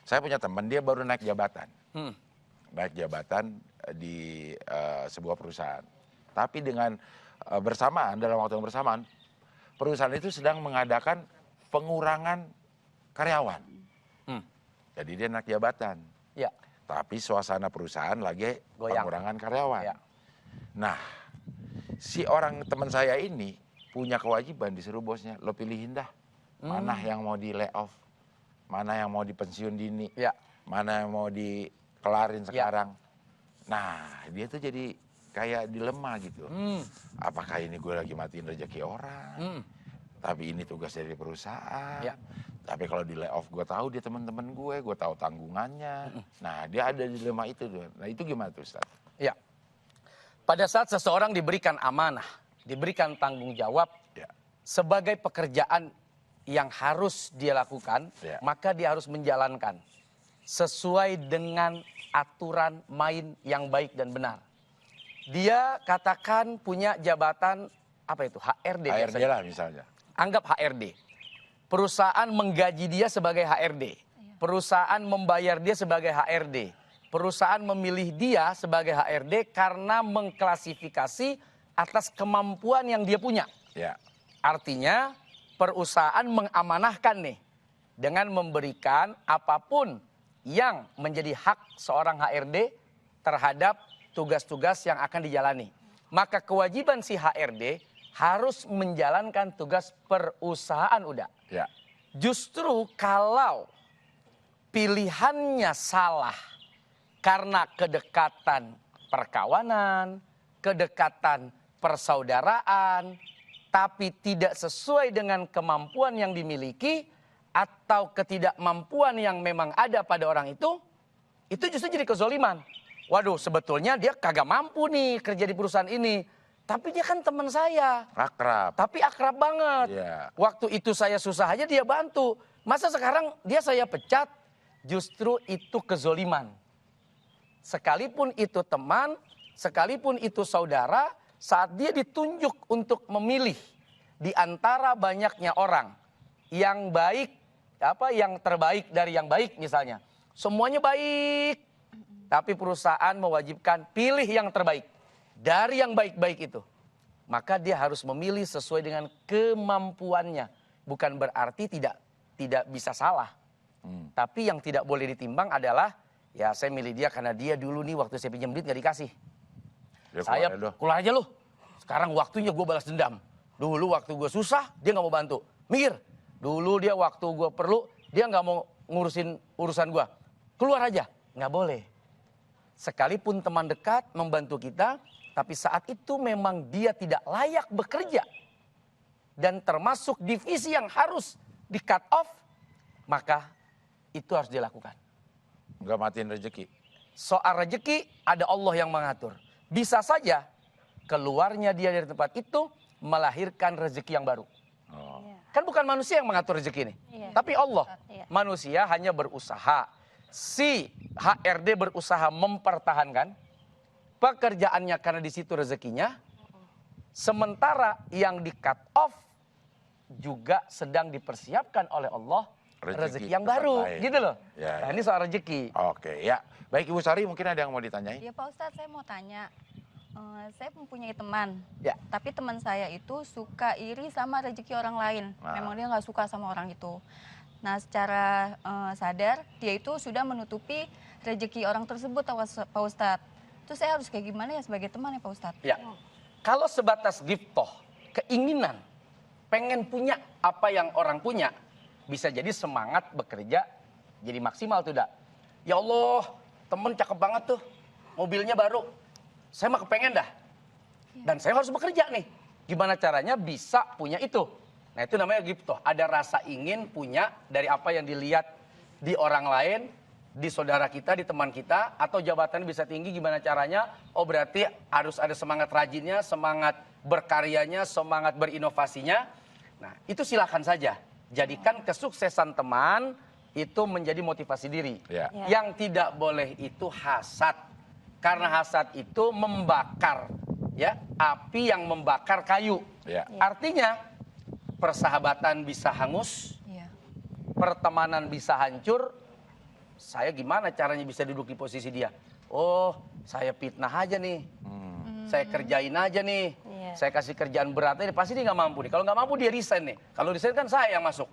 Saya punya teman, dia baru naik jabatan. Naik jabatan di sebuah perusahaan. Tapi dengan bersamaan, dalam waktu yang bersamaan, perusahaan itu sedang mengadakan pengurangan karyawan. Jadi dia naik jabatan. Ya. Tapi suasana perusahaan lagi Goyang. pengurangan karyawan. Ya. Nah, si orang teman saya ini punya kewajiban disuruh bosnya, lo pilihin dah. Mana yang mau di layoff, mana yang mau dipensiun dini, Ya. mana yang mau dikelarin sekarang. Nah, dia tuh jadi kayak dilema gitu. Apakah ini gue lagi matiin rezeki orang? Tapi ini tugas dari perusahaan. Ya. Tapi kalau di layoff gue tahu dia teman-teman gue tahu tanggungannya. Nah, dia ada dilema itu tuh. Nah, itu gimana tuh, Ustaz? Ya. Pada saat seseorang diberikan amanah, diberikan tanggung jawab Ya. sebagai pekerjaan yang harus dia lakukan, Ya. maka dia harus menjalankan sesuai dengan aturan main yang baik dan benar. Dia katakan punya jabatan apa itu? HRD. HRD biasanya. lah misalnya. Anggap HRD. Perusahaan menggaji dia sebagai HRD. Perusahaan membayar dia sebagai HRD. Perusahaan memilih dia sebagai HRD karena mengklasifikasi atas kemampuan yang dia punya. Ya. Artinya perusahaan mengamanahkan nih dengan memberikan apapun yang menjadi hak seorang HRD terhadap tugas-tugas yang akan dijalani. Maka kewajiban si HRD harus menjalankan tugas perusahaan udah. Ya. Justru kalau pilihannya salah karena kedekatan perkawanan, kedekatan persaudaraan, tapi tidak sesuai dengan kemampuan yang dimiliki atau ketidakmampuan yang memang ada pada orang itu justru jadi kezoliman. Waduh, sebetulnya dia kagak mampu nih kerja di perusahaan ini. Tapi dia kan teman saya. Akrab. Tapi akrab banget. Iya. Waktu itu saya susah aja dia bantu. Masa sekarang dia saya pecat? Justru itu kezoliman. Sekalipun itu teman, sekalipun itu saudara, saat dia ditunjuk untuk memilih di antara banyaknya orang yang baik, yang terbaik dari yang baik misalnya. Semuanya baik, tapi perusahaan mewajibkan pilih yang terbaik dari yang baik-baik itu. Maka dia harus memilih sesuai dengan kemampuannya. Bukan berarti tidak bisa salah. Tapi yang tidak boleh ditimbang adalah, ya saya milih dia karena dia dulu nih waktu saya pinjam duit gak dikasih. Ya, Saya keluar aja lu. Sekarang waktunya gue balas dendam. Dulu waktu gue susah, dia gak mau bantu. Mikir, dulu dia waktu gue perlu, dia gak mau ngurusin urusan gue. Keluar aja, gak boleh. Sekalipun teman dekat membantu kita, tapi saat itu memang dia tidak layak bekerja. Dan termasuk divisi yang harus di cut off, maka itu harus dilakukan. Nggak matiin rezeki. Soal rezeki ada Allah yang mengatur. Bisa saja keluarnya dia dari tempat itu melahirkan rezeki yang baru. Oh. Kan bukan manusia yang mengatur rezeki ini. Tapi Allah. Manusia hanya berusaha. Si HRD berusaha mempertahankan pekerjaannya karena di situ rezekinya. Sementara yang di cut off juga sedang dipersiapkan oleh Allah rezeki yang baru. lain. Gitu loh. Ya, Nah, ini soal rezeki. Oke, ya. Baik Ibu Sari, mungkin ada yang mau ditanyain? Ya Pak Ustadz, saya mau tanya. Saya mempunyai teman, Ya. tapi teman saya itu suka iri sama rezeki orang lain. Memang dia nggak suka sama orang itu. Nah, secara sadar dia itu sudah menutupi rezeki orang tersebut, Pak Ustadz. Terus saya harus kayak gimana ya sebagai teman ya Pak Ustadz? Ya. Kalau sebatas giftoh, keinginan, pengen punya apa yang orang punya, bisa jadi semangat bekerja jadi maksimal tuh, dak. Ya Allah, temen cakep banget tuh, mobilnya baru. Saya mah kepengen dah. Dan saya harus bekerja nih. Gimana caranya bisa punya itu? Nah, itu namanya giftoh. Ada rasa ingin punya dari apa yang dilihat di orang lain, di saudara kita, di teman kita, atau jabatan bisa tinggi, gimana caranya? Oh, berarti harus ada semangat rajinnya, semangat berkaryanya, semangat berinovasinya. Nah, itu silakan saja. Jadikan kesuksesan teman itu menjadi motivasi diri. Ya. Yang tidak boleh itu hasad. Karena hasad itu membakar, ya, api yang membakar kayu. Ya. Artinya persahabatan bisa hangus, Iya. pertemanan bisa hancur, saya gimana caranya bisa duduk di posisi dia? Oh, saya fitnah aja nih. Saya kerjain aja nih. Iya. Saya kasih kerjaan berat aja, pasti dia nggak mampu nih. Kalau nggak mampu dia resign nih. Kalau resign kan saya yang masuk.